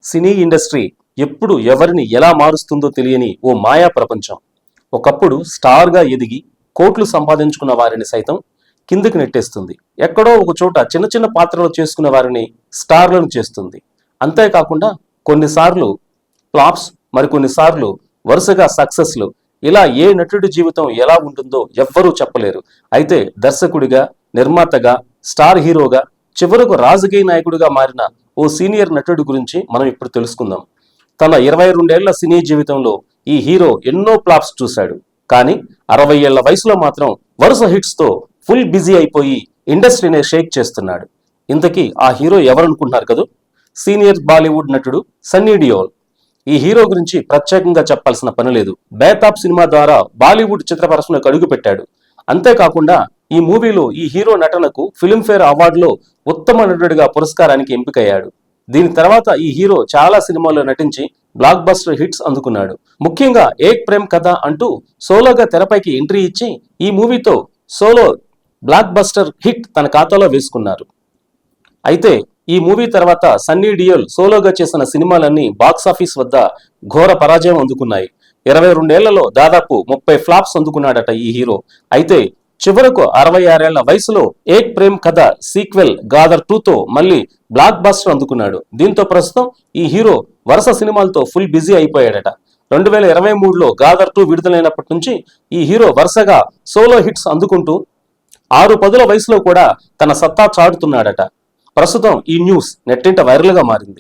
Cine industry ఎప్పుడు ఎవరిని ఎలా మారుస్తుందో తెలియని ఓ మాయా ప్రపంచం. ఒకప్పుడు స్టార్గా ఎదిగి కోట్లు సంపాదించుకున్న వారిని సైతం కిందకి నెట్టేస్తుంది. ఎక్కడో ఒక చోట చిన్న చిన్న పాత్రలు చేసుకున్న వారిని స్టార్లను చేస్తుంది. అంతేకాకుండా కొన్నిసార్లు ఫ్లాప్స్, మరికొన్నిసార్లు వరుసగా సక్సెస్లు. ఇలా ఏ నటుడి జీవితం ఎలా ఉంటుందో ఎవ్వరూ చెప్పలేరు. అయితే దర్శకుడిగా, నిర్మాతగా, స్టార్ హీరోగా, చివరకు రాజకీయ నాయకుడిగా మారిన ఓ సీనియర్ నటుడి గురించి మనం ఇప్పుడు తెలుసుకుందాం. తన 22 ఏళ్ల సినీ జీవితంలో ఈ హీరో ఎన్నో ఫ్లాప్స్ చూశాడు. కానీ 60 ఏళ్ల వయసులో మాత్రం వరుస హిట్స్ తో ఫుల్ బిజీ అయిపోయి ఇండస్ట్రీనే షేక్ చేస్తున్నాడు. ఇంతకీ ఆ హీరో ఎవరనుకుంటున్నారు కదూ? సీనియర్ బాలీవుడ్ నటుడు సన్నీ డియోల్. ఈ హీరో గురించి ప్రత్యేకంగా చెప్పాల్సిన పని లేదు. బేతాబ్ సినిమా ద్వారా బాలీవుడ్ చిత్ర పరిశ్రమకు అడుగు పెట్టాడు. అంతేకాకుండా ఈ మూవీలో ఈ హీరో నటనకు ఫిల్మ్ఫేర్ అవార్డులో ఉత్తమ నటుడిగా పురస్కారానికి ఎంపికయ్యాడు. దీని తర్వాత ఈ హీరో చాలా సినిమాల్లో నటించి బ్లాక్ బస్టర్ హిట్స్ అందుకున్నాడు. ముఖ్యంగా ఏక్ ప్రేమ్ కథ అంటూ సోలోగా తెరపైకి ఎంట్రీ ఇచ్చి ఈ మూవీతో సోలో బ్లాక్ బస్టర్ హిట్ తన ఖాతాలో వేసుకున్నారు. అయితే ఈ మూవీ తర్వాత సన్నీ డియోల్ సోలోగా చేసిన సినిమాలన్నీ బాక్సాఫీస్ వద్ద ఘోర పరాజయం అందుకున్నాయి. 22 ఏళ్లలో దాదాపు 30 ఫ్లాప్స్ అందుకున్నాడట ఈ హీరో. అయితే చివరకు 66 ఏళ్ల వయసులో ఏక్ ప్రేమ్ కథ సీక్వెల్ గాదర్ 2తో మళ్ళీ బ్లాక్ బస్టర్ అందుకున్నాడు. దీంతో ప్రస్తుతం ఈ హీరో వరుస సినిమాలతో ఫుల్ బిజీ అయిపోయాడట. 2023లో గాదర్ 2 విడుదలైనప్పటి నుంచి ఈ హీరో వరుసగా సోలో హిట్స్ అందుకుంటూ 6 పదుల వయసులో కూడా తన సత్తా చాటుతున్నాడట. ప్రస్తుతం ఈ న్యూస్ నెట్టింట వైరల్ గా మారింది.